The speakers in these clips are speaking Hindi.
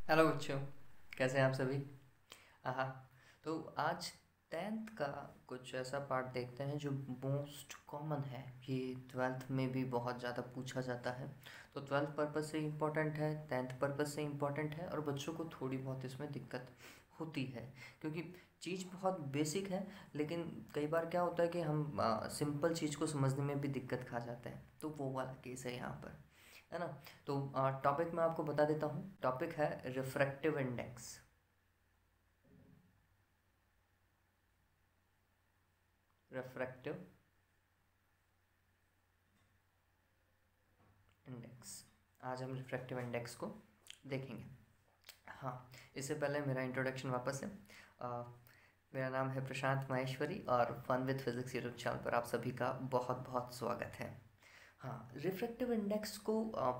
हेलो बच्चों, कैसे हैं आप सभी। हाँ, तो आज टेंथ का कुछ ऐसा पार्ट देखते हैं जो मोस्ट कॉमन है। ये ट्वेल्थ में भी बहुत ज़्यादा पूछा जाता है। तो ट्वेल्थ पर्पज़ से इम्पोर्टेंट है, टेंथ पर्पज़ से इम्पोर्टेंट है, और बच्चों को थोड़ी बहुत इसमें दिक्कत होती है क्योंकि चीज़ बहुत बेसिक है। लेकिन कई बार क्या होता है कि हम सिंपल चीज़ को समझने में भी दिक्कत खा जाते हैं, तो वो वाला केस है यहाँ पर, है ना। तो टॉपिक मैं आपको बता देता हूँ। टॉपिक है रिफ्रैक्टिव इंडेक्स। Refractive index. आज हम रिफ्रैक्टिव इंडेक्स को देखेंगे। हाँ, इससे पहले मेरा इंट्रोडक्शन वापस है। मेरा नाम है प्रशांत माहेश्वरी और fun with physics YouTube channel पर आप सभी का बहुत बहुत स्वागत है। हाँ, रिफ्रैक्टिव इंडेक्स को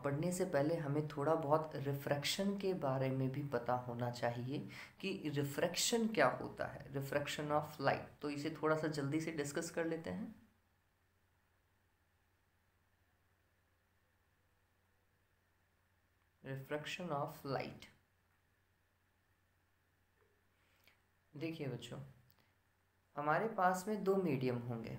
पढ़ने से पहले हमें थोड़ा बहुत रिफ्रैक्शन के बारे में भी पता होना चाहिए कि रिफ्रैक्शन क्या होता है, रिफ्रैक्शन ऑफ लाइट। तो इसे थोड़ा सा जल्दी से डिस्कस कर लेते हैं। Refraction of light. देखिए बच्चों, हमारे पास में दो मीडियम होंगे,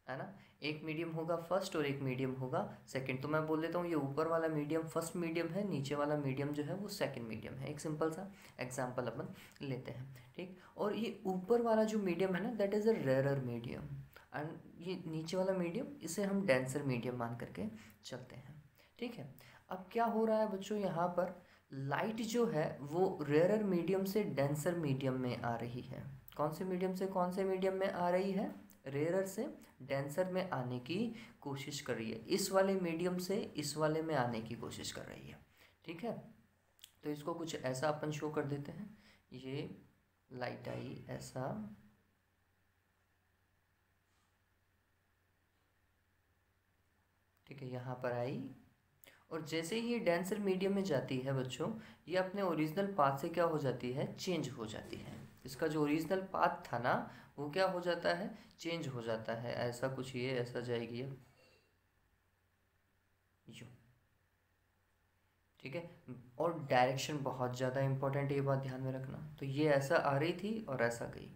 है ना। एक मीडियम होगा फर्स्ट और एक मीडियम होगा सेकंड। तो मैं बोल देता हूँ ये ऊपर वाला मीडियम फर्स्ट मीडियम है, नीचे वाला मीडियम जो है वो सेकंड मीडियम है। एक सिंपल सा एग्जांपल अपन लेते हैं, ठीक। और ये ऊपर वाला जो मीडियम है ना, that is a rarer medium, and ये नीचे वाला मीडियम, इसे हम डेंसर मीडियम मान करके चलते हैं, ठीक है। अब क्या हो रहा है बच्चों, यहाँ पर लाइट जो है वो रेयरर मीडियम से डेंसर मीडियम में आ रही है। कौन से मीडियम से कौन से मीडियम में आ रही है? रेयरर से डेंसर में आने की कोशिश कर रही है। इस वाले मीडियम से इस वाले में आने की कोशिश कर रही है, ठीक है। तो इसको कुछ ऐसा अपन शो कर देते हैं। ये लाइट आई ऐसा, ठीक है, यहाँ पर आई, और जैसे ही ये डेंसर मीडियम में जाती है बच्चों, ये अपने ओरिजिनल पाथ से क्या हो जाती है? चेंज हो जाती है। इसका जो ओरिजिनल पाथ था ना, वो क्या हो जाता है? चेंज हो जाता है। ऐसा कुछ ये ऐसा जाएगी अब यूँ, ठीक है। और डायरेक्शन बहुत ज़्यादा इंपॉर्टेंट है, ये बात ध्यान में रखना। तो ये ऐसा आ रही थी और ऐसा गई,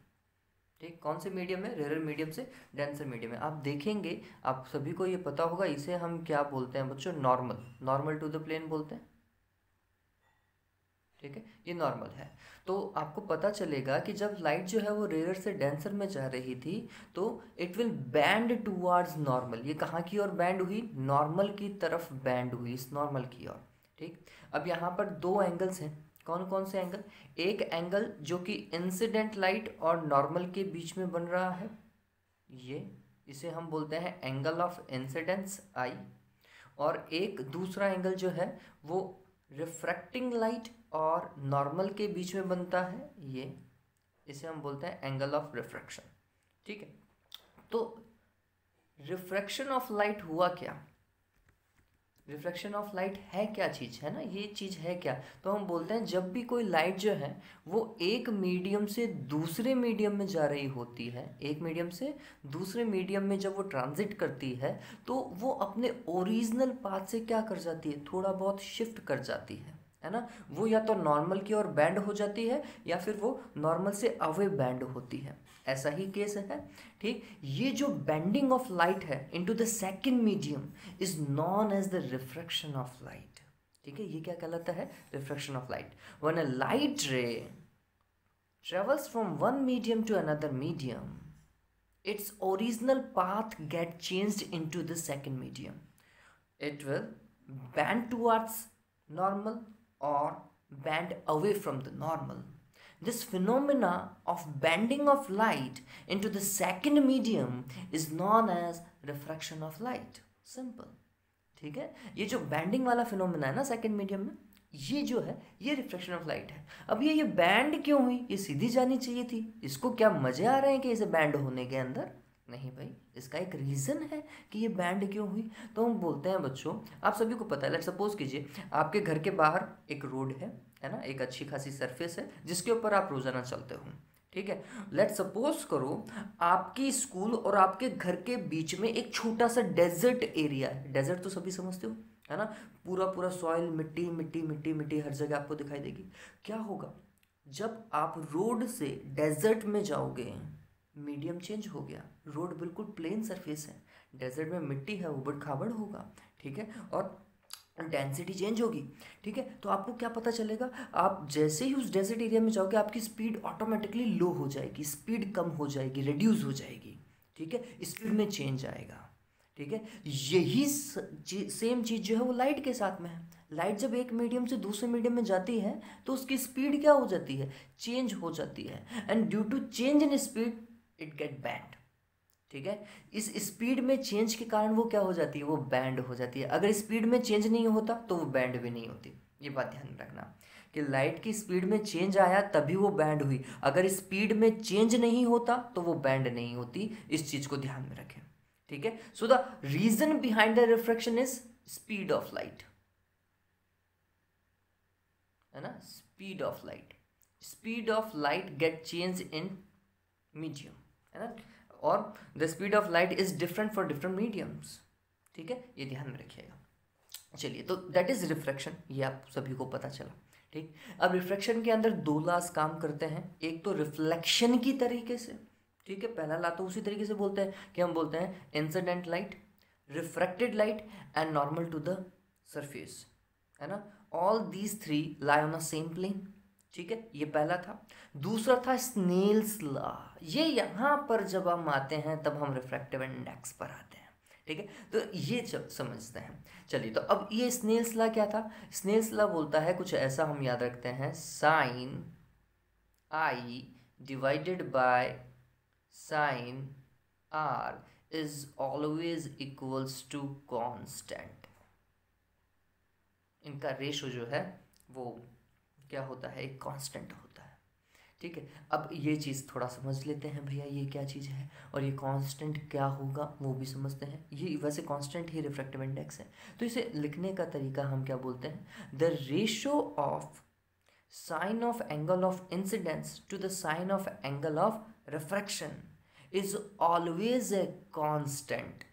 ठीक। कौन से मीडियम में? रेयर मीडियम से डेंसर मीडियम में। आप देखेंगे, आप सभी को ये पता होगा, इसे हम क्या बोलते हैं बच्चों? Normal. Normal to the plane बोलते हैं, ठीक है। ये नॉर्मल है। तो आपको पता चलेगा कि जब लाइट जो है वो रेयर से डेंसर में जा रही थी, तो it will band towards normal. ये कहाँ की ओर बैंड हुई? नॉर्मल की तरफ बैंड हुई, इस नॉर्मल की ओर, ठीक। अब यहाँ पर दो एंगल्स हैं। कौन कौन से एंगल? एक एंगल जो कि इंसिडेंट लाइट और नॉर्मल के बीच में बन रहा है, ये, इसे हम बोलते हैं एंगल ऑफ इंसिडेंस आई। और एक दूसरा एंगल जो है वो रिफ्रैक्टिंग लाइट और नॉर्मल के बीच में बनता है, ये, इसे हम बोलते हैं एंगल ऑफ रिफ्रैक्शन, ठीक है। तो रिफ्रैक्शन ऑफ लाइट हुआ क्या? रिफ्रैक्शन ऑफ लाइट है क्या चीज़, है ना, ये चीज़ है क्या? तो हम बोलते हैं जब भी कोई लाइट जो है वो एक मीडियम से दूसरे मीडियम में जा रही होती है, एक मीडियम से दूसरे मीडियम में जब वो ट्रांजिट करती है, तो वो अपने ओरिजिनल पाथ से क्या कर जाती है? थोड़ा बहुत शिफ्ट कर जाती है ना। वो या तो नॉर्मल की ओर बैंड हो जाती है, या फिर वो नॉर्मल से अवे बैंड होती है। ऐसा ही केस है, ठीक। ये जो बेंडिंग ऑफ लाइट है into the second medium is known as the refraction of light, ठीक है। ये क्या कहलाता है? Refraction of light. When a light ray travels from one medium to another medium, its original path get changed into the second medium. It will bend towards normal or bend away from the normal. This phenomena of bending of light into the second medium is known as refraction of light. Simple, ठीक है। ये जो बैंडिंग वाला फिनोमेना है ना सेकंड मीडियम में, ये जो है ये रिफ्लेक्शन ऑफ लाइट है। अब ये बैंड क्यों हुई? ये सीधी जानी चाहिए थी। इसको क्या मजे आ रहे हैं कि इसे बैंड होने के अंदर? नहीं भाई, इसका एक रीज़न है कि ये बैंड क्यों हुई। तो हम बोलते हैं बच्चों, आप सभी को पता है, लेट सपोज कीजिए आपके घर के बाहर एक रोड है ना, एक अच्छी खासी सरफेस है जिसके ऊपर आप रोजाना चलते हो, ठीक है। लेट सपोज करो आपकी स्कूल और आपके घर के बीच में एक छोटा सा डेजर्ट एरिया है। डेजर्ट तो सभी समझते हो, है ना। पूरा पूरा सॉइल, मिट्टी मिट्टी मिट्टी मिट्टी हर जगह आपको दिखाई देगी। क्या होगा जब आप रोड से डेजर्ट में जाओगे, मीडियम चेंज हो गया, रोड बिल्कुल प्लेन सरफेस है, डेजर्ट में मिट्टी है, उबड़ खाबड़ होगा, ठीक है, और डेंसिटी चेंज होगी, ठीक है। तो आपको क्या पता चलेगा, आप जैसे ही उस डेजर्ट एरिया में जाओगे आपकी स्पीड ऑटोमेटिकली लो हो जाएगी, स्पीड कम हो जाएगी, रिड्यूस हो जाएगी, ठीक है, स्पीड में चेंज आएगा, ठीक है। यही सेम चीज़ जो है वो लाइट के साथ में है। लाइट जब एक मीडियम से दूसरे मीडियम में जाती है तो उसकी स्पीड क्या हो जाती है, चेंज हो जाती है, and due to change in speed it get bend, ठीक है। इस स्पीड में चेंज के कारण वो क्या हो जाती है, वो बैंड हो जाती है। अगर स्पीड में चेंज नहीं होता तो वो बैंड भी नहीं होती। ये बात ध्यान में रखना कि लाइट की स्पीड में चेंज आया तभी वो बैंड हुई, अगर स्पीड में चेंज नहीं होता तो वो बैंड नहीं होती। इस चीज को ध्यान में रखें, ठीक है। So the reason behind the refraction is speed of light, है ना, speed of light. Speed of light get change in medium, है ना, और the speed of light is different for different mediums, ठीक है, ये ध्यान में रखिएगा। चलिए, तो दैट इज रिफ्रैक्शन, ये आप सभी को पता चला, ठीक। अब रिफ्रैक्शन के अंदर दो लॉज काम करते हैं, एक तो रिफ्लेक्शन की तरीके से, ठीक है, पहला लॉ तो उसी तरीके से बोलते हैं कि हम बोलते हैं incident light, refracted light and normal to the surface, है ना। All these three lie on a same plane, ठीक है, ये पहला था। दूसरा था स्नेल्स लॉ, ये यहाँ पर जब हम आते हैं तब हम रिफ्रैक्टिव इंडेक्स पर आते हैं, ठीक है, तो ये जब समझते हैं। चलिए, तो अब ये स्नेल्स लॉ क्या था। स्नेल्स लॉ बोलता है कुछ ऐसा, हम याद रखते हैं, sine i divided by sine r is always equals to constant. इनका रेशो जो है वो क्या होता है, एक कांस्टेंट होता है, ठीक है। अब ये चीज़ थोड़ा समझ लेते हैं भैया, ये क्या चीज़ है और ये कांस्टेंट क्या होगा वो भी समझते हैं। ये वैसे कांस्टेंट ही रिफ्रैक्टिव इंडेक्स है, तो इसे लिखने का तरीका हम क्या बोलते हैं, the ratio of sine of angle of incidence to the sine of angle of refraction is always a constant.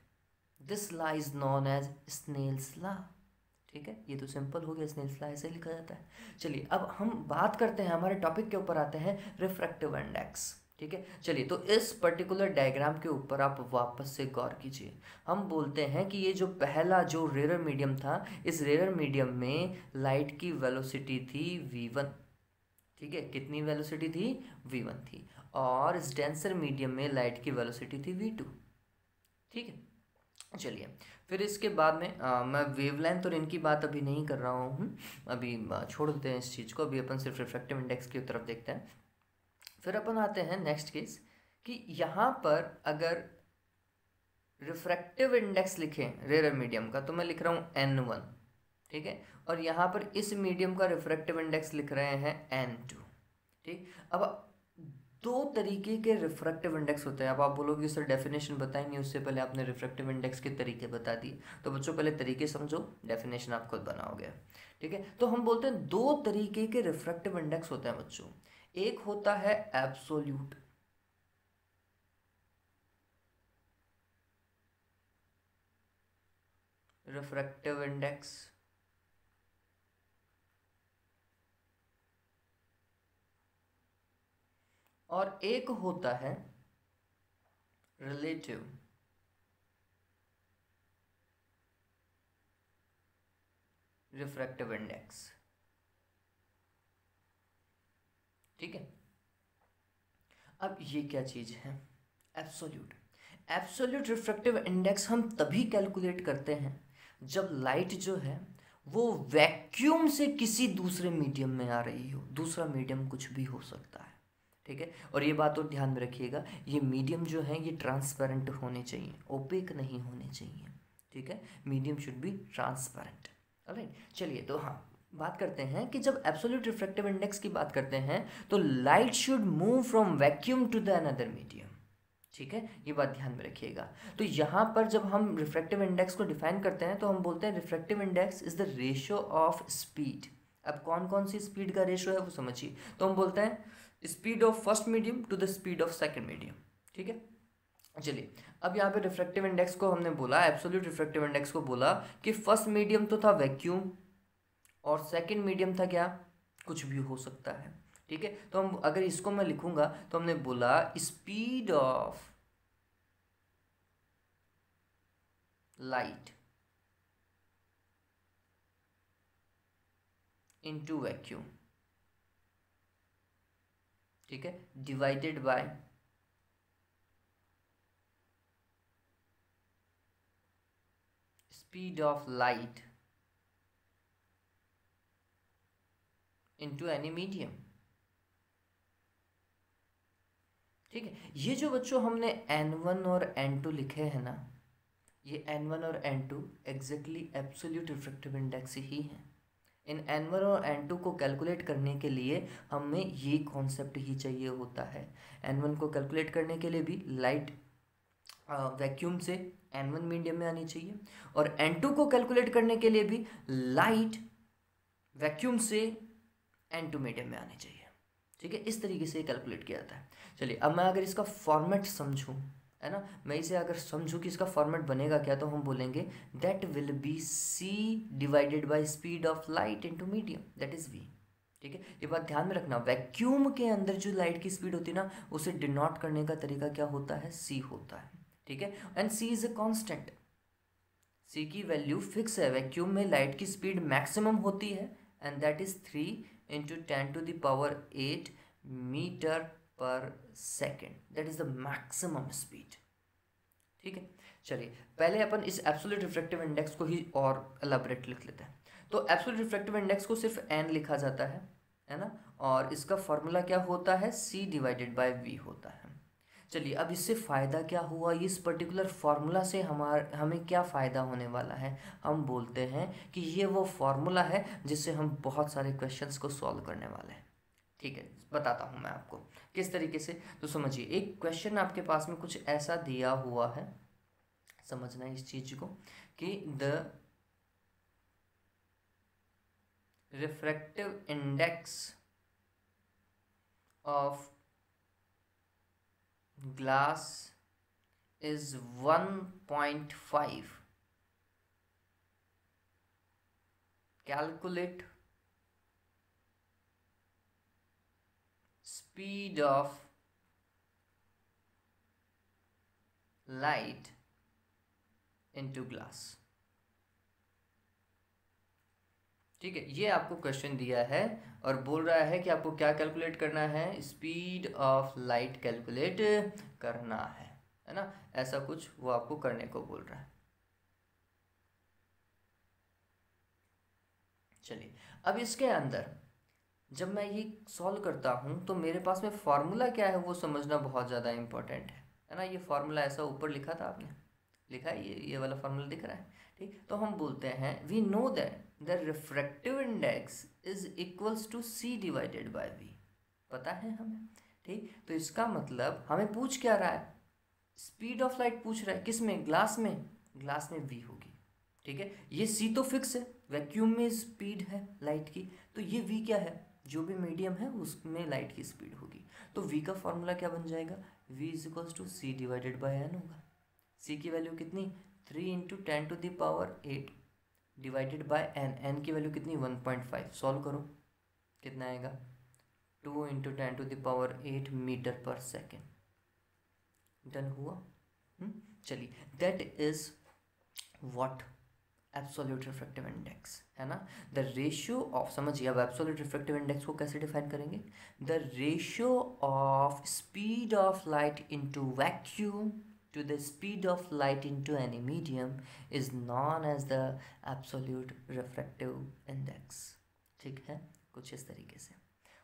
This law is known as Snell's law, ठीक है। ये तो सिंपल हो गया, स्नेल्स लॉ ऐसे लिखा जाता है। चलिए, अब हम बात करते हैं, हमारे टॉपिक के ऊपर आते हैं, रिफ्रैक्टिव इंडेक्स, ठीक है। चलिए, तो इस पर्टिकुलर डायग्राम के ऊपर आप वापस से गौर कीजिए। हम बोलते हैं कि ये जो पहला जो रेयर मीडियम था, इस रेयर मीडियम में लाइट की वेलोसिटी थी v1, ठीक है, कितनी वेलोसिटी थी, v1 थी, और इस डेंसर मीडियम में लाइट की वेलोसिटी थी v2, ठीक है। चलिए, फिर इसके बाद में मैं वेवलेंथ और इनकी बात अभी नहीं कर रहा हूँ, अभी छोड़ देते हैं इस चीज़ को, अभी अपन सिर्फ रिफ्रैक्टिव इंडेक्स की तरफ देखते हैं। फिर अपन आते हैं नेक्स्ट केस कि यहाँ पर अगर रिफ्रैक्टिव इंडेक्स लिखें रेयर मीडियम का, तो मैं लिख रहा हूँ n1, ठीक है, और यहाँ पर इस मीडियम का रिफ्रैक्टिव इंडेक्स लिख रहे हैं n2, ठीक। अब दो तरीके के रिफ्रैक्टिव इंडेक्स होते हैं। अब आप बोलोगे सर डेफिनेशन बताएंगे, उससे पहले आपने रिफ्रैक्टिव इंडेक्स के तरीके बता दिए। तो बच्चों पहले तरीके समझो, डेफिनेशन आप खुद बनाओगे, ठीक है। तो हम बोलते हैं दो तरीके के रिफ्रैक्टिव इंडेक्स होते हैं बच्चों। एक होता है एब्सोल्यूट, रिफ्रैक्टिव इंडेक्स, और एक होता है रिलेटिव रिफ्रैक्टिव इंडेक्स, ठीक है। अब ये क्या चीज है, एब्सोल्यूट। एब्सोल्यूट रिफ्रैक्टिव इंडेक्स हम तभी कैलकुलेट करते हैं जब लाइट जो है वो वैक्यूम से किसी दूसरे मीडियम में आ रही हो। दूसरा मीडियम कुछ भी हो सकता है, ठीक है। और ये बात और ध्यान में रखिएगा, ये मीडियम जो है ये ट्रांसपेरेंट होने चाहिए, ओपेक नहीं होने चाहिए, ठीक है। Medium should be transparent, alright. चलिए, तो हाँ, बात करते हैं कि जब एब्सोल्यूट रिफ्रैक्टिव इंडेक्स की बात करते हैं तो light should move from vacuum to the another medium, ठीक है, ये बात ध्यान में रखिएगा। तो यहाँ पर जब हम रिफ्रैक्टिव इंडेक्स को डिफाइन करते हैं तो हम बोलते हैं refractive index is the ratio of speed. अब कौन कौन सी स्पीड का रेशियो है वो समझिए। तो हम बोलते हैं speed of first medium to the speed of second medium, ठीक है। चलिए, अब यहाँ पे रिफ्रैक्टिव इंडेक्स को हमने बोला, एब्सोल्यूट रिफ्रैक्टिव इंडेक्स को बोला कि फर्स्ट मीडियम तो था वैक्यूम, और सेकंड मीडियम था क्या, कुछ भी हो सकता है। ठीक है, तो हम अगर इसको मैं लिखूंगा तो हमने बोला speed of light into vacuum, ठीक है, divided by speed of light into any medium. ठीक है, ये जो बच्चों हमने n1 और n2 लिखे हैं ना, ये n1 और n2 exactly absolute refractive index ही हैं। इन n1 और n2 को कैलकुलेट करने के लिए हमें ये कॉन्सेप्ट ही चाहिए होता है। n1 को कैलकुलेट करने के लिए भी लाइट वैक्यूम से n1 मीडियम में आनी चाहिए, और n2 को कैलकुलेट करने के लिए भी लाइट वैक्यूम से n2 मीडियम में आनी चाहिए। ठीक है, इस तरीके से कैलकुलेट किया जाता है। चलिए, अब मैं अगर इसका फॉर्मेट समझूं, है ना, मैं इसे अगर समझूं कि इसका फॉर्मेट बनेगा क्या, तो हम बोलेंगे that will be c divided by speed of light into medium, that is v। ठीक है, ये बात ध्यान में रखना, वैक्यूम के अंदर जो लाइट की स्पीड होती है ना, उसे डिनोट करने का तरीका क्या होता है, c होता है। ठीक है, and c is a constant, c की वैल्यू फिक्स है। वैक्यूम में लाइट की स्पीड मैक्सिमम होती है, एंड दैट इज 3 × 10⁸ मीटर पर second, that is the maximum speed. ठीक है, चलिए पहले अपन इस एब्सोल्यूट रिफ्रैक्टिव इंडेक्स को ही और एलाबरेट लिख लेते हैं। तो एब्सोल्यूट रिफ्रैक्टिव इंडेक्स को सिर्फ n लिखा जाता है ना, और इसका फॉर्मूला क्या होता है, c डिवाइडेड बाय v होता है। चलिए, अब इससे फ़ायदा क्या हुआ, इस पर्टिकुलर फार्मूला से हमें क्या फ़ायदा होने वाला है, हम बोलते हैं कि ये वो फार्मूला है जिससे हम बहुत सारे क्वेश्चंस को सॉल्व करने वाले हैं। ठीक है, बताता हूँ मैं आपको किस तरीके से। तो समझिए, एक क्वेश्चन आपके पास में कुछ ऐसा दिया हुआ है, समझना इस चीज़ को कि the refractive index of glass is 1.5, calculate speed of light into glass। ठीक है, ये आपको क्वेश्चन दिया है और बोल रहा है कि आपको क्या कैलकुलेट करना है, स्पीड ऑफ लाइट कैलकुलेट करना है ना, ऐसा कुछ वो आपको करने को बोल रहा है। चलिए, अब इसके अंदर जब मैं ये सॉल्व करता हूँ तो मेरे पास में फॉर्मूला क्या है वो समझना बहुत ज़्यादा इंपॉर्टेंट है ना। ये फॉर्मूला ऐसा ऊपर लिखा था, आपने लिखा है, ये वाला फॉर्मूला दिख रहा है। ठीक, तो हम बोलते हैं we know that the refractive index is equals to c divided by v, पता है हमें। ठीक, तो इसका मतलब हमें पूछ क्या रहा है, स्पीड ऑफ लाइट पूछ रहा है, किस में, ग्लास में, ग्लास में v होगी। ठीक है, ये c तो फिक्स है, वैक्यूम में स्पीड है लाइट की, तो ये v क्या है, जो भी मीडियम है उसमें लाइट की स्पीड होगी। तो v का फॉर्मूला क्या बन जाएगा, v is equals to c divided by n होगा। c की वैल्यू कितनी, 3 × 10⁸ डिवाइडेड बाय n की वैल्यू कितनी, 1.5। सॉल्व करो, कितना आएगा, 2 × 10⁸ मीटर पर सेकेंड। डन हुआ। चलिए, that is what absolute refractive index है ना, द रेशियो ऑफ, समझिए अब एब्सोल्यूट रिफ्रैक्टिव इंडेक्स को कैसे डिफाइन करेंगे, the ratio of speed of light into vacuum to the speed of light into any medium is known as the absolute refractive index। ठीक है, कुछ इस तरीके से।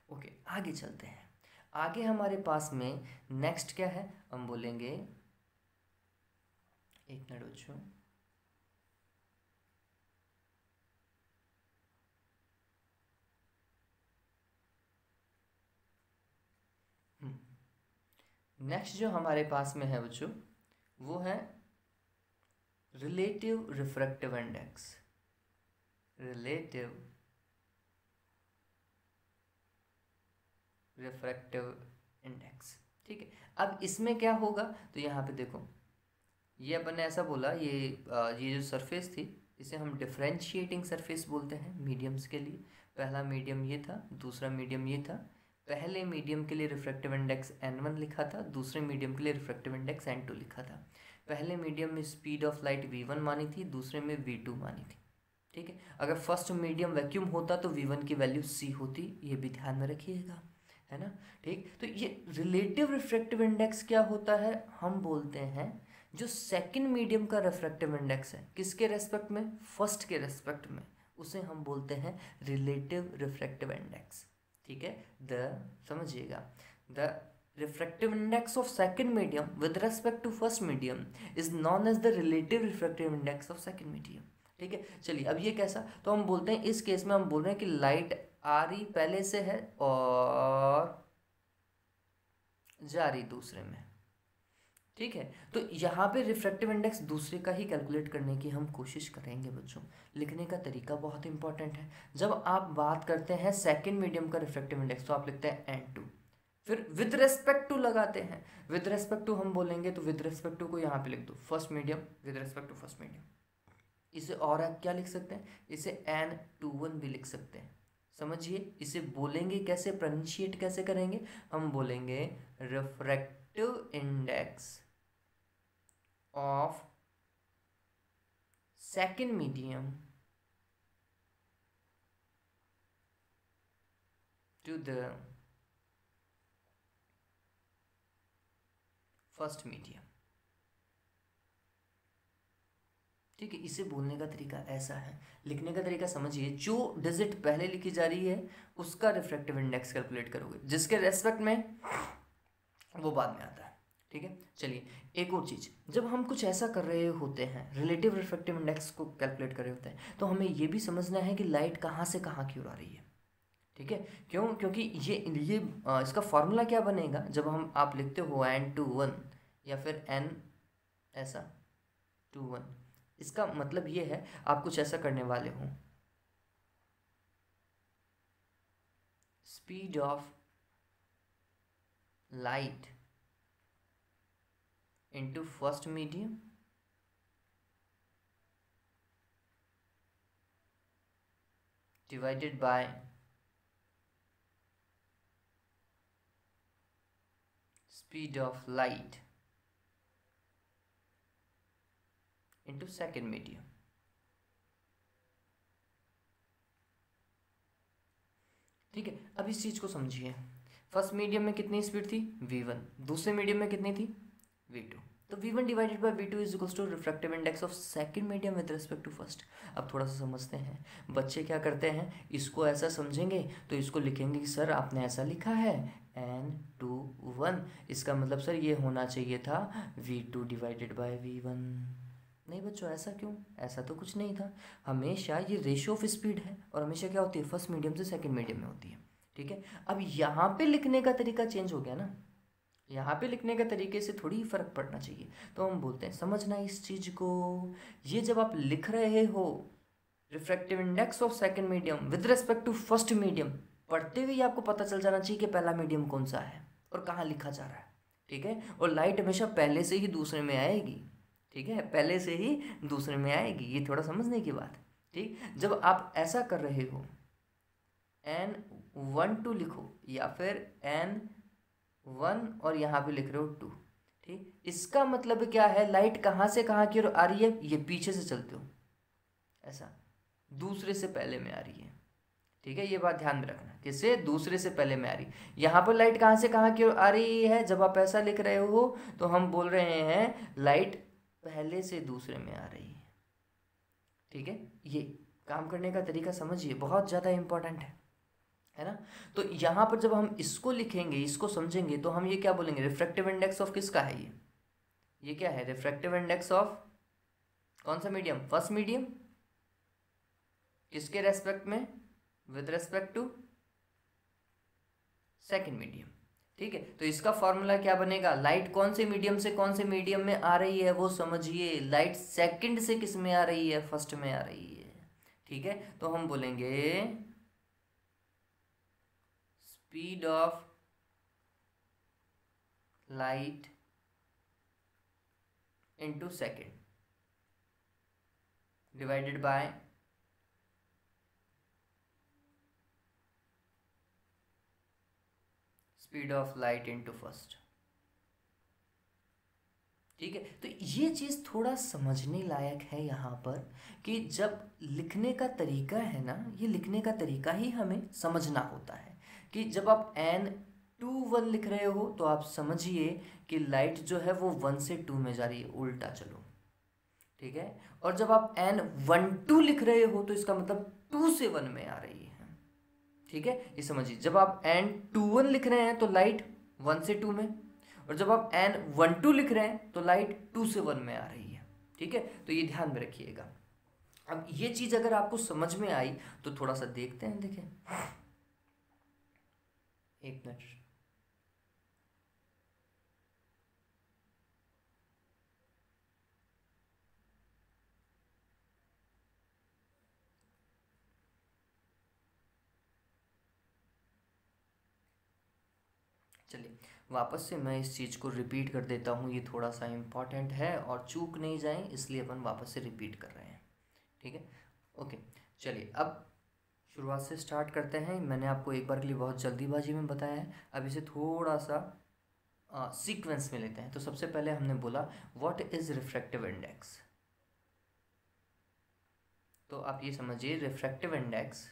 ओके, आगे चलते हैं। आगे हमारे पास में नेक्स्ट क्या है, हम बोलेंगे, एक मिनट बच्चों, नेक्स्ट जो हमारे पास में है बच्चों वो है relative refractive index. Relative refractive index. ठीक है, अब इसमें क्या होगा, तो यहाँ पे देखो, ये अपन ने ऐसा बोला, ये जो सरफेस थी इसे हम डिफरेंशिएटिंग सरफेस बोलते हैं मीडियम्स के लिए। पहला मीडियम ये था, दूसरा मीडियम ये था। पहले मीडियम के लिए रिफ्रैक्टिव इंडेक्स n1 लिखा था, दूसरे मीडियम के लिए रिफ्रैक्टिव इंडेक्स n2 लिखा था। पहले मीडियम में स्पीड ऑफ लाइट v1 मानी थी, दूसरे में v2 मानी थी। ठीक है, अगर फर्स्ट मीडियम वैक्यूम होता तो v1 की वैल्यू c होती, ये भी ध्यान में रखिएगा, है ना। ठीक, तो ये रिलेटिव रिफ्रैक्टिव इंडेक्स क्या होता है, हम बोलते हैं जो सेकंड मीडियम का रिफ्रैक्टिव इंडेक्स है, किसके रेस्पेक्ट में, फर्स्ट के रेस्पेक्ट में, उसे हम बोलते हैं रिलेटिव रिफ्रैक्टिव इंडेक्स। ठीक है, समझिएगा, the refractive index of second medium with respect to first medium is known as the relative refractive index of second medium। ठीक है, चलिए अब ये कैसा, तो हम बोलते हैं इस केस में हम बोल रहे हैं कि लाइट आ रही पहले से है और जा रही दूसरे में। ठीक है, तो यहाँ पे रिफ्रैक्टिव इंडेक्स दूसरे का ही कैलकुलेट करने की हम कोशिश करेंगे बच्चों। लिखने का तरीका बहुत इंपॉर्टेंट है। जब आप बात करते हैं सेकंड मीडियम का रिफ्रैक्टिव इंडेक्स तो आप लिखते हैं n2, फिर विद रेस्पेक्ट टू लगाते हैं। विद रेस्पेक्ट टू हम बोलेंगे तो विद रेस्पेक्ट टू को यहाँ पे लिख दो first medium with respect to first medium. इसे और आप क्या लिख सकते हैं, इसे n21 भी लिख सकते हैं। समझिए इसे बोलेंगे कैसे, प्रोनाउंशिएट कैसे करेंगे, हम बोलेंगे refractive index of second medium to the first medium. ठीक है, इसे बोलने का तरीका ऐसा है, लिखने का तरीका समझिए, जो डिजिट पहले लिखी जा रही है उसका रिफ्रैक्टिव इंडेक्स कैलकुलेट करोगे, जिसके रेस्पेक्ट में वो बाद में आता है। ठीक है, चलिए एक और चीज़, जब हम कुछ ऐसा कर रहे होते हैं, रिलेटिव रिफ्रैक्टिव इंडेक्स को कैलकुलेट कर रहे होते हैं, तो हमें ये भी समझना है कि लाइट कहाँ से कहाँ की ओर आ रही है। ठीक है, क्यों, क्योंकि ये इसका फॉर्मूला क्या बनेगा, जब हम आप लिखते हो n21 या फिर n ऐसा 21, इसका मतलब ये है आप कुछ ऐसा करने वाले हो, speed of light into first medium divided by speed of light into second medium. ठीक है, अब इस चीज को समझिए, फर्स्ट मीडियम में कितनी स्पीड थी v1, दूसरे मीडियम में कितनी थी v2, तो v1 divided by v2 is equals to refractive index of second medium with respect to first. अब थोड़ा सा समझते हैं, बच्चे क्या करते हैं, इसको ऐसा समझेंगे तो इसको लिखेंगे कि सर आपने ऐसा लिखा है n21, इसका मतलब सर ये होना चाहिए था v2 डिवाइडेड बाय v1। नहीं बच्चों, ऐसा क्यों, ऐसा तो कुछ नहीं था, हमेशा ये रेशियो ऑफ स्पीड है और हमेशा क्या होती है, फर्स्ट मीडियम से सेकंड मीडियम में होती है। ठीक है, अब यहाँ पे लिखने का तरीका चेंज हो गया ना, यहाँ पे लिखने का तरीके से थोड़ी फर्क पड़ना चाहिए, तो हम बोलते हैं समझना इस चीज को, ये जब आप लिख रहे हो refractive index of second medium with respect to first medium, पढ़ते हुए आपको पता चल जाना चाहिए कि पहला मीडियम कौन सा है और कहाँ लिखा जा रहा है। ठीक है, और लाइट हमेशा पहले से ही दूसरे में आएगी। ठीक है, पहले से ही दूसरे में आएगी, ये थोड़ा समझने की बात। ठीक, जब आप ऐसा कर रहे हो n12 लिखो या फिर n1 और यहाँ पे लिख रहे हो 2, ठीक, इसका मतलब क्या है, लाइट कहाँ से कहाँ की ओर आ रही है, ये पीछे से चलते हो ऐसा, दूसरे से पहले में आ रही है। ठीक है, ये बात ध्यान में रखना, किससे, दूसरे से पहले में आ रही। यहाँ पर लाइट कहाँ से कहाँ की ओर आ रही है, जब आप ऐसा लिख रहे हो तो हम बोल रहे हैं लाइट पहले से दूसरे में आ रही है। ठीक है, ये काम करने का तरीका समझिए, बहुत ज़्यादा इंपॉर्टेंट है ना। तो यहाँ पर जब हम इसको लिखेंगे, इसको समझेंगे, तो हम ये क्या बोलेंगे, रिफ्रैक्टिव इंडेक्स ऑफ किसका है ये क्या है, रिफ्रैक्टिव इंडेक्स ऑफ कौन सा मीडियम, फर्स्ट मीडियम, किसके रेस्पेक्ट में, with respect to second medium. ठीक है, तो इसका फॉर्मूला क्या बनेगा, लाइट कौन से मीडियम से कौन से मीडियम में आ रही है वो समझिए, लाइट सेकंड से किस में आ रही है, फर्स्ट में आ रही है। ठीक है, तो हम बोलेंगे speed of light into second divided by speed of light into first. ठीक है, तो ये चीज़ थोड़ा समझने लायक है यहाँ पर कि जब लिखने का तरीका है ना, ये लिखने का तरीका ही हमें समझना होता है कि जब आप n21 लिख रहे हो तो आप समझिए कि लाइट जो है वो 1 से 2 में जा रही है, उल्टा चलो। ठीक है, और जब आप n12 लिख रहे हो तो इसका मतलब 2 से 1 में आ रही है। ठीक है, ये समझिए, जब आप n21 लिख रहे हैं तो लाइट 1 से 2 में, और जब आप n12 लिख रहे हैं तो लाइट 2 से 1 में आ रही है। ठीक है, तो ये ध्यान में रखिएगा। अब ये चीज अगर आपको समझ में आई तो थोड़ा सा देखते हैं, देखें, एक मिनट। चलिए वापस से मैं इस चीज़ को रिपीट कर देता हूँ, ये थोड़ा सा इम्पॉर्टेंट है और चूक नहीं जाए इसलिए अपन वापस से रिपीट कर रहे हैं। ठीक है, ओके, चलिए अब शुरुआत से स्टार्ट करते हैं। मैंने आपको एक बार के लिए बहुत जल्दीबाजी में बताया है, अब इसे थोड़ा सा सीक्वेंस में लेते हैं। तो सबसे पहले हमने बोला व्हाट इज रिफ्रैक्टिव इंडेक्स। तो आप ये समझिए refractive index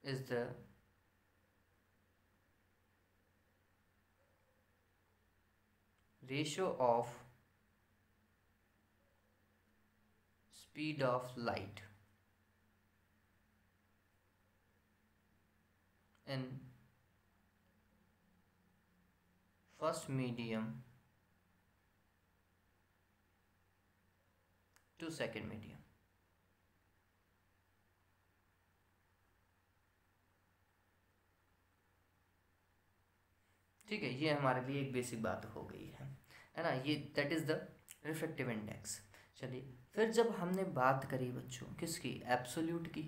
is the ratio of speed of light in first medium to second medium। ठीक है, ये हमारे लिए एक बेसिक बात हो गई है ना, ये that is the refractive index. चलिए फिर जब हमने बात करी बच्चों किसकी, एब्सोल्यूट की,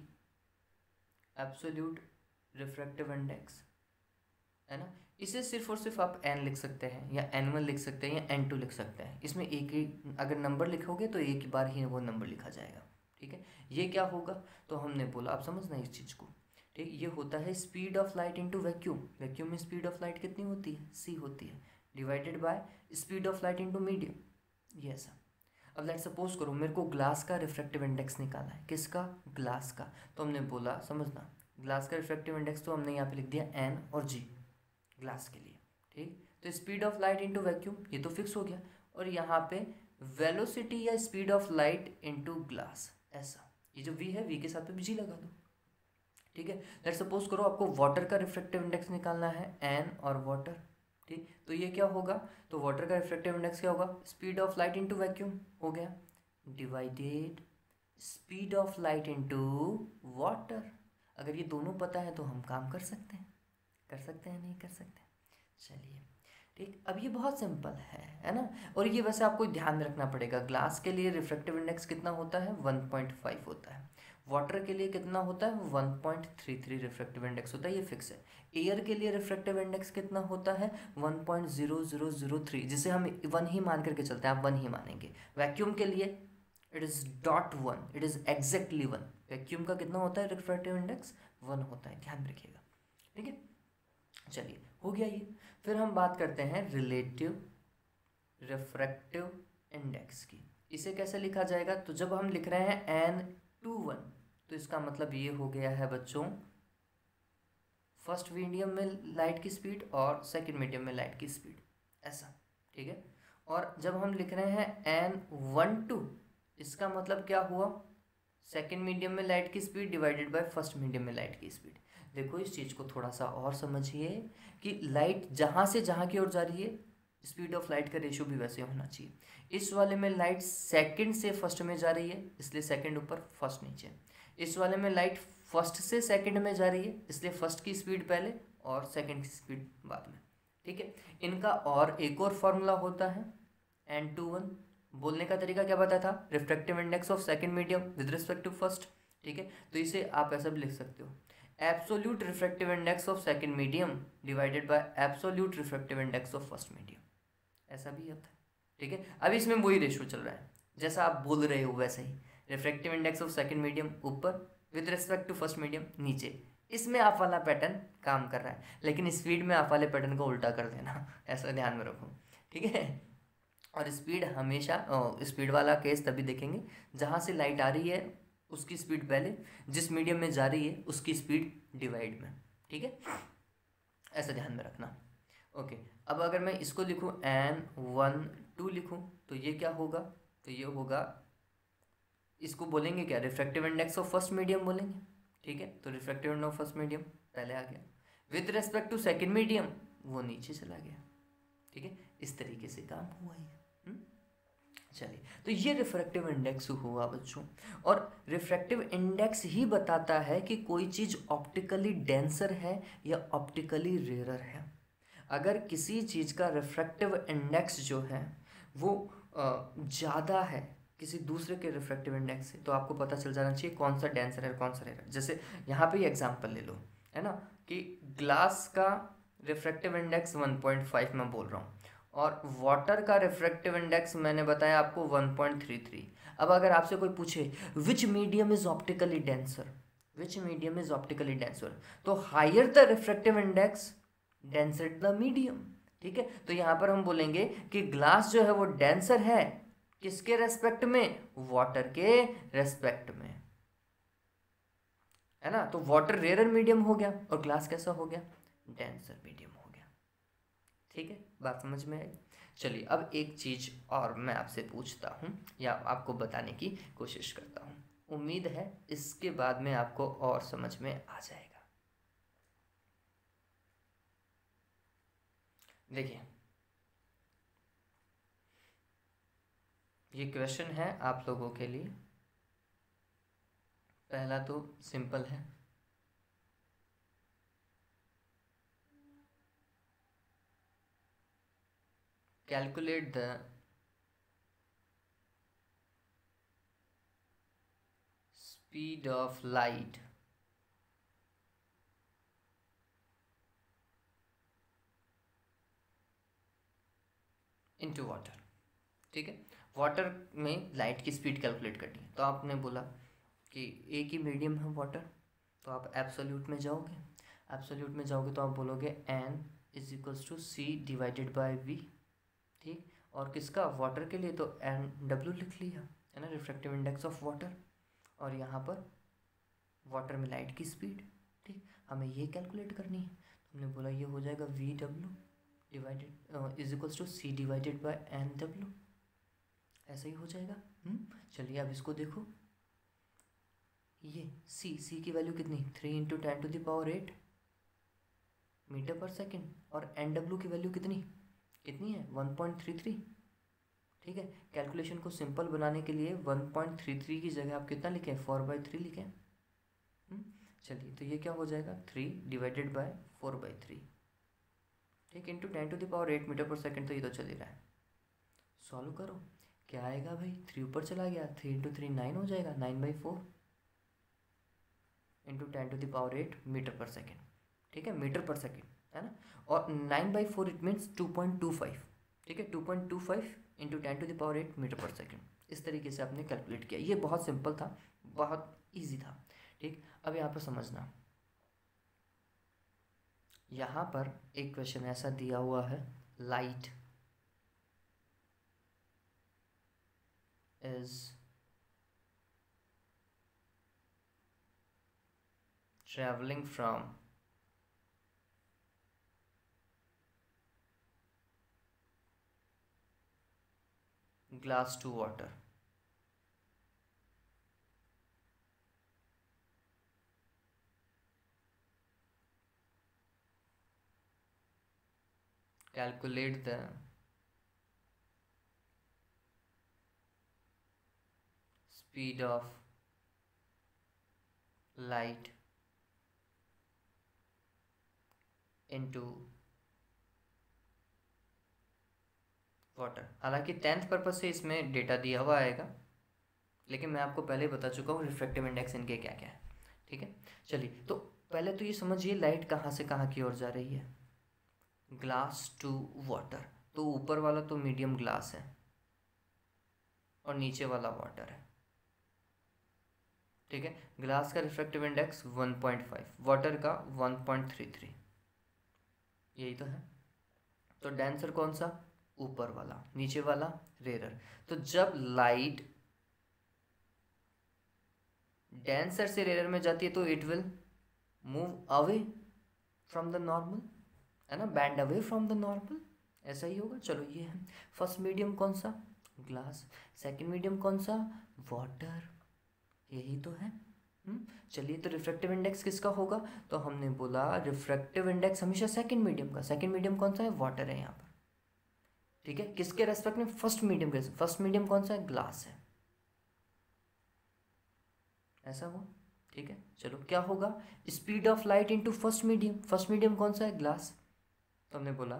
एब्सोल्यूट रिफ्रैक्टिव इंडेक्स है ना, इसे सिर्फ और सिर्फ आप n लिख सकते हैं या n1 लिख सकते हैं या n2 लिख सकते हैं। इसमें एक ही अगर नंबर लिखोगे तो एक बार ही वो नंबर लिखा जाएगा। ठीक है, ये क्या होगा, तो हमने बोला, आप समझना इस चीज़ को। ठीक, ये होता है speed of light into vacuum. Vacuum में स्पीड ऑफ लाइट कितनी होती है, c होती है, divided by speed of light into medium. ये ऐसा। अब लेट सपोज करो मेरे को ग्लास का रिफ्रैक्टिव इंडेक्स निकालना है, किसका, ग्लास का। तो हमने बोला, समझना, ग्लास का रिफ्रैक्टिव इंडेक्स तो हमने यहाँ पे लिख दिया n और g ग्लास के लिए। ठीक, तो speed of light into vacuum ये तो फिक्स हो गया, और यहाँ पे वेलोसिटी या speed of light into glass, ऐसा। ये जो v है, v के साथ पे g लगा दो। ठीक है, लेट सपोज करो आपको वाटर का रिफ्रैक्टिव इंडेक्स निकालना है, n और वाटर। ठीक, तो ये क्या होगा, तो वाटर का रिफ्रैक्टिव इंडेक्स क्या होगा, speed of light into vacuum हो गया, divided speed of light into water. अगर ये दोनों पता है तो हम काम कर सकते हैं, कर सकते हैं, नहीं कर सकते। चलिए ठीक, अब ये बहुत सिंपल है ना। और ये वैसे आपको ध्यान में रखना पड़ेगा, ग्लास के लिए रिफ्रैक्टिव इंडेक्स कितना होता है, 1.5 होता है। वाटर के लिए कितना होता है, 1.33 रिफ्रैक्टिव इंडेक्स होता है, ये फिक्स है। एयर के लिए रिफ्रैक्टिव इंडेक्स कितना होता है, 1.0003, जिसे हम 1 ही मान करके चलते हैं, आप 1 ही मानेंगे। वैक्यूम के लिए it is .1, it is exactly 1। Vacuum का कितना होता है रिफ्रैक्टिव इंडेक्स, 1 होता है, ध्यान रखिएगा। ठीक है, चलिए हो गया ये। फिर हम बात करते हैं रिलेटिव रिफ्रैक्टिव इंडेक्स की। इसे कैसे लिखा जाएगा, तो जब हम लिख रहे हैं n21 तो इसका मतलब ये हो गया है बच्चों, फर्स्ट मीडियम में लाइट की स्पीड और सेकंड मीडियम में लाइट की स्पीड, ऐसा। ठीक है, और जब हम लिख रहे हैं n12 इसका मतलब क्या हुआ, सेकंड मीडियम में लाइट की speed divided by first medium में लाइट की स्पीड। देखो इस चीज़ को थोड़ा सा और समझिए कि लाइट जहाँ से जहाँ की ओर जा रही है, स्पीड ऑफ लाइट का रेशियो भी वैसे होना चाहिए। इस वाले में लाइट सेकंड से फर्स्ट में जा रही है, इसलिए सेकंड ऊपर फर्स्ट नीचे। इस वाले में लाइट फर्स्ट से सेकंड में जा रही है, इसलिए फर्स्ट की स्पीड पहले और सेकंड की स्पीड बाद में। ठीक है, इनका और एक और फॉर्मूला होता है n21। बोलने का तरीका क्या बताया था, refractive index of second medium with respect to first. ठीक है, तो इसे आप ऐसा भी लिख सकते हो, absolute refractive index of second medium divided by absolute refractive index of first medium, ऐसा भी होता है। ठीक है, अभी इसमें वही रेशियो चल रहा है जैसा आप बोल रहे हो वैसे ही, refractive index of second medium ऊपर with respect to first medium नीचे। इसमें आप वाला पैटर्न काम कर रहा है, लेकिन स्पीड में आप वाले पैटर्न को उल्टा कर देना, ऐसा ध्यान में रखो। ठीक है, और स्पीड हमेशा स्पीड वाला केस तभी देखेंगे जहाँ से लाइट आ रही है उसकी स्पीड पहले, जिस मीडियम में जा रही है उसकी स्पीड डिवाइड में। ठीक है, ऐसा ध्यान में रखना। ओके, अब अगर मैं इसको लिखूँ N12 लिखूँ तो ये क्या होगा, तो ये होगा, इसको बोलेंगे क्या, refractive index of first medium बोलेंगे। ठीक है, तो refractive index of first medium पहले आ गया, with respect to second medium वो नीचे चला गया। ठीक है, इस तरीके से काम हुआ ये। चलिए, तो ये रिफ्रैक्टिव इंडेक्स हुआ बच्चों, और रिफ्रैक्टिव इंडेक्स ही बताता है कि कोई चीज़ ऑप्टिकली डेंसर है या ऑप्टिकली रेयर है। अगर किसी चीज़ का रिफ्रैक्टिव इंडेक्स जो है वो ज़्यादा है किसी दूसरे के रिफ्रैक्टिव इंडेक्स से, तो आपको पता चल जाना चाहिए कौन सा डेंसर है कौन सा रेयर है। जैसे यहाँ पे एग्जांपल ले लो, है ना, कि ग्लास का रिफ्रैक्टिव इंडेक्स 1.5 मैं बोल रहा हूँ, और वाटर का रिफ्रैक्टिव इंडेक्स मैंने बताया आपको 1.33। अब अगर आपसे कोई पूछे which medium is optically denser, which medium is optically denser, तो higher the refractive index denser the medium. ठीक है, तो यहाँ पर हम बोलेंगे कि ग्लास जो है वो डेंसर है किसके रेस्पेक्ट में, वाटर के रेस्पेक्ट में, है ना। तो वाटर रेयर मीडियम हो गया और ग्लास कैसा हो गया, डेंसर मीडियम हो गया। ठीक है, बात समझ में आई। चलिए, अब एक चीज और मैं आपसे पूछता हूँ या आपको बताने की कोशिश करता हूँ, उम्मीद है इसके बाद में आपको और समझ में आ जाएगा। देखिए, ये क्वेश्चन है आप लोगों के लिए। पहला तो सिंपल है, calculate the speed of light into water. ठीक है, वाटर में लाइट की स्पीड कैलकुलेट करनी है, तो आपने बोला कि एक ही मीडियम है वाटर, तो आप एब्सोल्यूट में जाओगे, एब्सोल्यूट में जाओगे तो आप बोलोगे n is equals to c divided by v। ठीक, और किसका, वाटर के लिए तो NW लिख लिया, है ना, रिफ्रैक्टिव इंडेक्स ऑफ वाटर, और यहाँ पर वाटर में लाइट की स्पीड। ठीक, हमें ये कैलकुलेट करनी है, तो हमने बोला ये हो जाएगा VW divided is equals to c divided by NW, ऐसा ही हो जाएगा। चलिए, अब इसको देखो, ये सी की वैल्यू कितनी, 3 × 10⁸ मीटर पर सेकेंड, और NW की वैल्यू कितनी कितनी है, 1.33। ठीक है, कैलकुलेशन को सिंपल बनाने के लिए 1.33 की जगह आप कितना लिखें, 4/3 लिखें। चलिए, तो ये क्या हो जाएगा, 3 डिवाइडेड बाय 4/3। ठीक, इंटू 10⁸ मीटर पर सेकेंड, तो ये तो चल ही रहा है। सॉल्व करो, क्या आएगा भाई, 3 ऊपर चला गया, 3 × 3 9 हो जाएगा, 9/4 इंटू 10⁸ मीटर पर सेकेंड। ठीक है, मीटर पर सेकेंड, है ना, और 9/4 इट मीन्स 2.25। ठीक है, 2.25 इंटू 10⁸ मीटर पर सेकेंड, इस तरीके से आपने कैलकुलेट किया। ये बहुत सिंपल था, बहुत ईजी था। ठीक, अब यहाँ पर समझना, यहाँ पर एक क्वेश्चन ऐसा दिया हुआ है, light is traveling from glass to water. Calculate the speed of light into water. हालांकि 10th पर्पज से इसमें डेटा दिया हुआ आएगा, लेकिन मैं आपको पहले ही बता चुका हूँ रिफ्रैक्टिव इंडेक्स इनके क्या क्या है। ठीक है, चलिए, तो पहले तो ये समझिए लाइट कहाँ से कहाँ की ओर जा रही है, ग्लास टू वाटर। तो ऊपर वाला तो मीडियम ग्लास है और नीचे वाला वाटर है, ठीक है। ग्लास का रिफ्रैक्टिव इंडेक्स 1.5, वाटर का 1.33, यही तो है। तो डेंसर कौन सा, ऊपर वाला, नीचे वाला रेयर। तो जब लाइट डेंसर से रेयर में जाती है तो it will move away from the normal, है ना, band away from the normal, ऐसा ही होगा। चलो ये है फर्स्ट मीडियम कौन सा, ग्लास। सेकंड मीडियम कौन सा, वाटर, यही तो है। चलिए, तो रिफ्रैक्टिव इंडेक्स किसका होगा, तो हमने बोला रिफ्रैक्टिव इंडेक्स हमेशा सेकंड मीडियम का। सेकंड मीडियम कौन सा है, वाटर है यहाँ पर, ठीक है। किसके रेस्पेक्ट में, फर्स्ट मीडियम के, फर्स्ट मीडियम कौन सा है, ग्लास है, ऐसा हुआ, ठीक है। चलो क्या होगा, speed of light into first medium, first medium कौन सा है, ग्लास, तो हमने बोला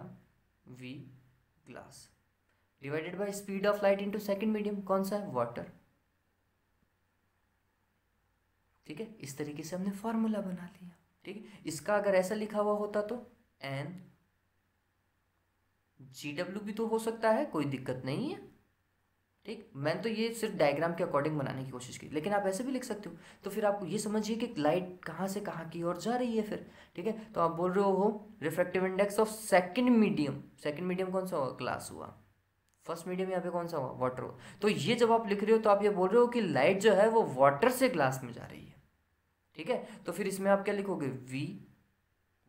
v glass, divided by speed of light into second medium कौन सा है, वाटर, ठीक है। इस तरीके से हमने फॉर्मूला बना लिया, ठीक है। इसका अगर ऐसा लिखा हुआ होता तो एन जी डब्ल्यू भी तो हो सकता है, कोई दिक्कत नहीं है, ठीक। मैंने तो ये सिर्फ डायग्राम के अकॉर्डिंग बनाने की कोशिश की, लेकिन आप ऐसे भी लिख सकते हो। तो फिर आप ये समझिए कि लाइट कहाँ से कहाँ की ओर जा रही है फिर, ठीक है। तो आप बोल रहे हो refractive index of second medium, second medium कौन सा हुआ, ग्लास हुआ। फर्स्ट मीडियम यहाँ पे कौन सा हुआ, वाटर हुआ। तो ये जब आप लिख रहे हो तो आप ये बोल रहे हो कि लाइट जो है वो वाटर से ग्लास में जा रही है, ठीक है। तो फिर इसमें आप क्या लिखोगे, v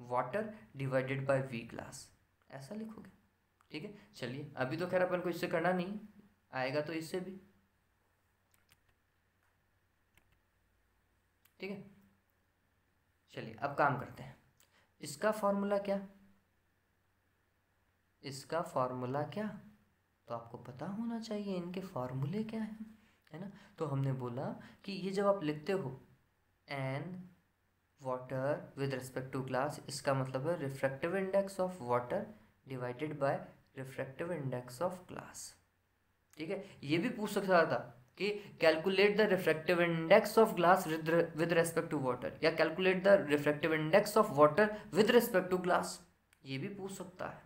water divided by v glass, ऐसा लिखोगे, ठीक है। चलिए, अभी तो खैर अपन को इससे करना नहीं, आएगा तो इससे भी, ठीक है। चलिए अब काम करते हैं। इसका फॉर्मूला क्या, इसका फॉर्मूला क्या, तो आपको पता होना चाहिए इनके फॉर्मूले क्या हैं, है ना। तो हमने बोला कि ये जब आप लिखते हो n water with respect to glass, इसका मतलब है refractive index of water divided by refractive index of glass, ठीक है। ये भी पूछ सकता था कि calculate the refractive index of glass with respect to water, या calculate the refractive index of water with respect to glass, ये भी पूछ सकता है,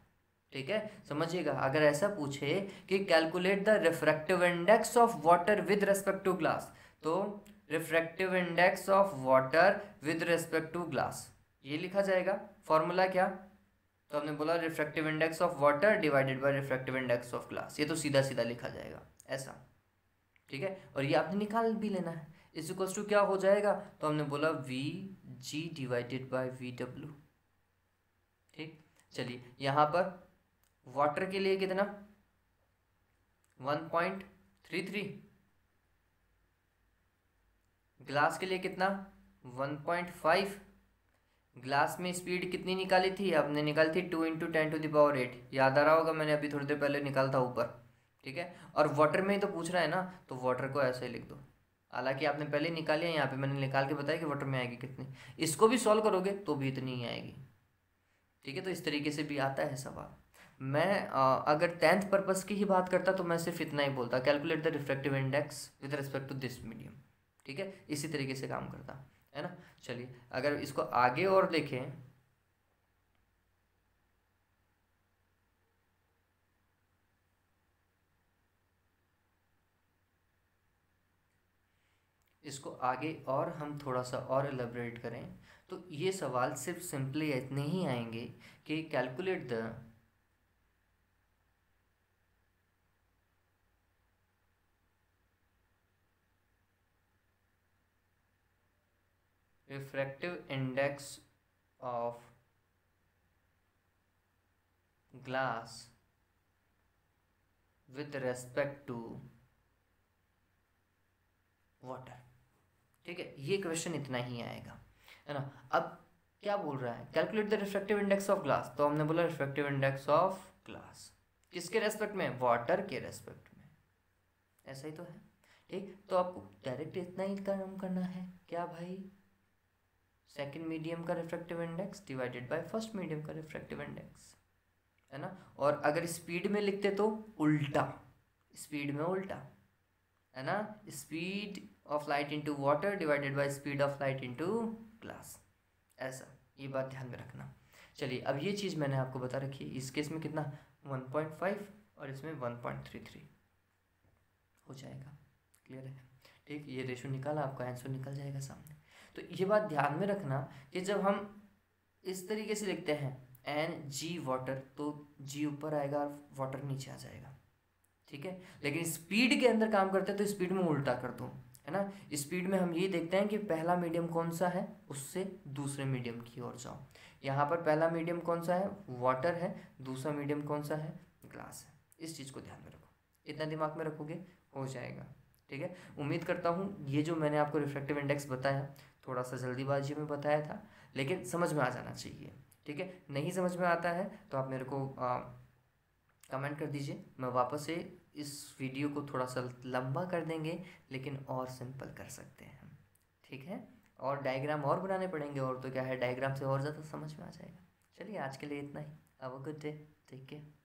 ठीक है। समझिएगा, अगर ऐसा पूछे कि calculate the refractive index of water with respect to glass, तो refractive index of water with respect to glass, ये लिखा जाएगा। फॉर्मूला क्या, तो हमने बोला refractive index of water divided by refractive index of glass, ये तो सीधा सीधा लिखा जाएगा ऐसा, ठीक है। और ये आपने निकाल भी लेना है, इस इक्वल्स टू क्या हो जाएगा, तो हमने बोला we ji divided by V W, ठीक। चलिए, यहाँ पर वाटर के लिए कितना, 1.33, ग्लास के लिए कितना, 1.5। ग्लास में स्पीड कितनी निकाली थी, आपने निकाली थी 2 × 10⁸, याद आ रहा होगा, मैंने अभी थोड़ी देर पहले निकाला था ऊपर, ठीक है। और वाटर में ही तो पूछ रहा है ना, तो वाटर को ऐसे ही लिख दो, हालांकि आपने पहले निकाली है, यहाँ पे मैंने निकाल के बताया कि वाटर में आएगी कितनी, इसको भी सॉल्व करोगे तो भी इतनी ही आएगी, ठीक है। तो इस तरीके से भी आता है सवाल। मैं अगर 10th पर्पस की ही बात करता तो मैं सिर्फ इतना ही बोलता, calculate the refractive index with respect to this medium, ठीक है, इसी तरीके से काम करता है ना। चलिए, अगर इसको आगे और देखें, इसको आगे और हम थोड़ा सा और एलेबरेट करें, तो ये सवाल सिर्फ सिंपली इतने ही आएंगे कि calculate the refractive index of glass with respect to water, ठीक है। ये क्वेश्चन इतना ही आएगा, है ना। अब क्या बोल रहा है, calculate the refractive index of glass, तो हमने बोला रिफ्रैक्टिव इंडेक्स ऑफ ग्लास किसके रेस्पेक्ट में, वाटर के रेस्पेक्ट में, ऐसा ही तो है, ठीक। तो आपको डायरेक्ट इतना ही काम करना है, क्या भाई, सेकंड मीडियम का refractive index divided by first medium का रिफ्रैक्टिव इंडेक्स, है ना। और अगर स्पीड में लिखते तो उल्टा, स्पीड में उल्टा, है ना, speed of light into water divided by speed of light into glass, ऐसा, ये बात ध्यान में रखना। चलिए, अब ये चीज़ मैंने आपको बता रखी है। इस केस में कितना 1.5 और इसमें 1.33 हो जाएगा। क्लियर है? ठीक, ये रेशो निकाला, आपका आंसर निकल जाएगा सामने। तो ये बात ध्यान में रखना कि जब हम इस तरीके से लिखते हैं एन जी वाटर, तो जी ऊपर आएगा और वाटर नीचे आ जाएगा। ठीक है, लेकिन स्पीड के अंदर काम करते हैं तो स्पीड में उल्टा कर दूँ, है ना। स्पीड में हम ये देखते हैं कि पहला मीडियम कौन सा है, उससे दूसरे मीडियम की ओर जाओ। यहाँ पर पहला मीडियम कौन सा है, वाटर है, दूसरा मीडियम कौन सा है, ग्लास है। इस चीज़ को ध्यान में रखो, इतना दिमाग में रखोगे हो जाएगा। ठीक है, उम्मीद करता हूँ ये जो मैंने आपको रिफ्रैक्टिव इंडेक्स बताया, थोड़ा सा जल्दीबाजी में बताया था, लेकिन समझ में आ जाना चाहिए। ठीक है, नहीं समझ में आता है तो आप मेरे को कमेंट कर दीजिए, मैं वापस से इस वीडियो को थोड़ा सा लंबा कर देंगे, लेकिन और सिंपल कर सकते हैं हम। ठीक है, और डायग्राम और बनाने पड़ेंगे, और तो क्या है, डायग्राम से और ज़्यादा समझ में आ जाएगा। चलिए, आज के लिए इतना ही। Have a good day, take care.